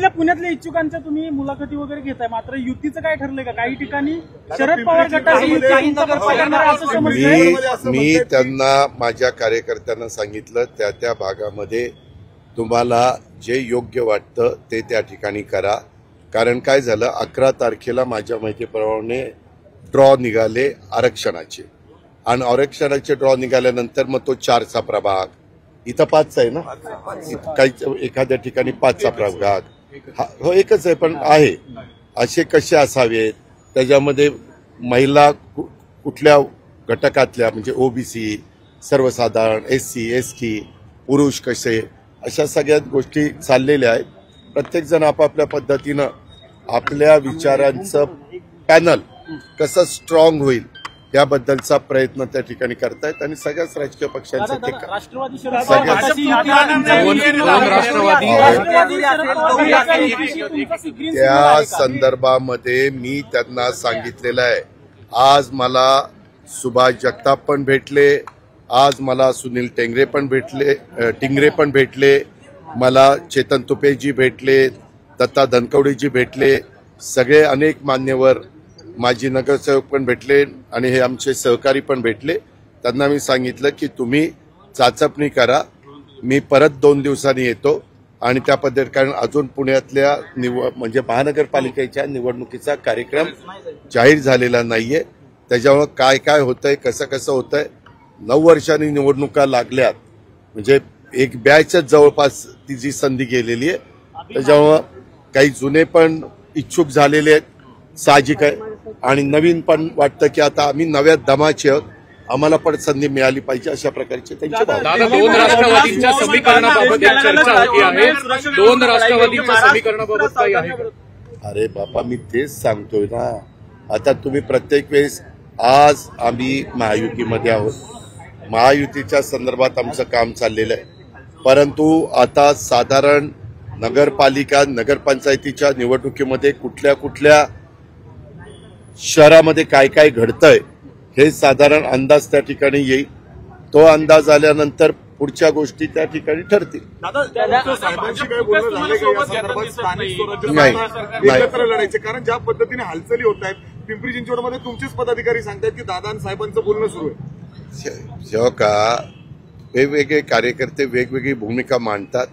पुण्यातल्या इच्छुकांच्या तुम्ही मुलाखती वगैरे घेताय, मात्र युतीचं काय ठरलंय का? काही ठिकाणी शरद पवार गटाची मी त्यांना माझ्या कार्यकर्त्यांना सांगितलं त्या भागामध्ये तुम्हाला जे योग्य वाटतं ते त्या ठिकाणी करा. कारण काय झालं, 11 तारखेला माझ्या माहितीप्रमाणे ड्रॉ निघाले आरक्षणाचे, आणि आरक्षणाचे ड्रॉ निघाल्यानंतर मग तो 4चा प्रभाग, इथं 5चा आहे ना, काही एखाद्या ठिकाणी 5चा प्रभाग, हो एकच आहे पण आहे, असे कसे असावेत, त्याच्यामध्ये महिला कुठल्या घटकातल्या म्हणजे ओबीसी, सर्वसाधारण, SC ST, पुरुष कसे, अशा सगळ्या गोष्टी चाललेल्या आहेत. प्रत्येकजण आपापल्या पद्धतीनं आपल्या विचारांचं पॅनल कसं स्ट्रॉंग होईल याबद्दलचा प्रयत्न त्या ठिकाणी करतायत, आणि सगळ्याच राजकीय पक्षांचे त्या संदर्भामध्ये मी त्यांना सांगितलेलं आहे. आज मला सुभाष जगताप पण भेटले, आज मला सुनील टिंगरे पण भेटले, मला चेतन तुपेजी भेटले, दत्ता धनकवडेजी भेटले, सगळे अनेक मान्यवर, माजी नगरसेवक पण भेटले, आणि हे आमचे सहकारी पण भेटले. त्यांना मी सांगितलं की तुम्ही चाचपणी करा, मी परत 2 दिवसांनी येतो, आणि त्या पद्धतीने, कारण अजून पुण्यातल्या म्हणजे महानगरपालिकेच्या निवडणुकीचा कार्यक्रम जाहीर झालेला नाहीये. त्याच्यामुळे काय काय होतंय, कसं कसं होतंय, 9 वर्षांनी निवडणुका लागल्यात, म्हणजे एक बॅचच जवळपास ती जी संधी गेलेली आहे. त्याच्यामुळं काही जुने पण इच्छुक झालेले आहेत, साहजिक आहे, आणि नवीन पण वाटतं की आता आम्ही नव्या दमाचे आहोत, आम्हाला पण संधी मिळाली पाहिजे, अशा प्रकारचे त्यांचे भाव. 2 राष्ट्रवादींच्या समीकरणाबाबत एक चर्चा होती आहे. 2 राष्ट्रवादींच्या समीकरणाबाबत काय आहे? अरे बापा, मी तेच सांगतोय ना. आता तुम्ही प्रत्येक वेळेस, आज आम्ही महायुतीमध्ये आहोत, महायुतीच्या संदर्भात आमचं काम चाललेलं आहे, परंतु आता साधारण नगरपालिका नगरपंचायतीच्या निवडणुकीमध्ये कुठल्या कुठल्या शहरामध्ये काय काय घडतंय हे साधारण अंदाज त्या ठिकाणी येईल. तो अंदाज आल्यानंतर पुढच्या गोष्टी त्या ठिकाणी ठरतील. नाही, लढायचे, कारण ज्या पद्धतीने हालचाली होत आहेत पिंपरी चिंचवडमध्ये, तुमचेच पदाधिकारी सांगतात की दादा आणि साहेबांचं बोलणं सुरू आहे. जेव्हा का वेगवेगळे कार्यकर्ते वेगवेगळी भूमिका मांडतात,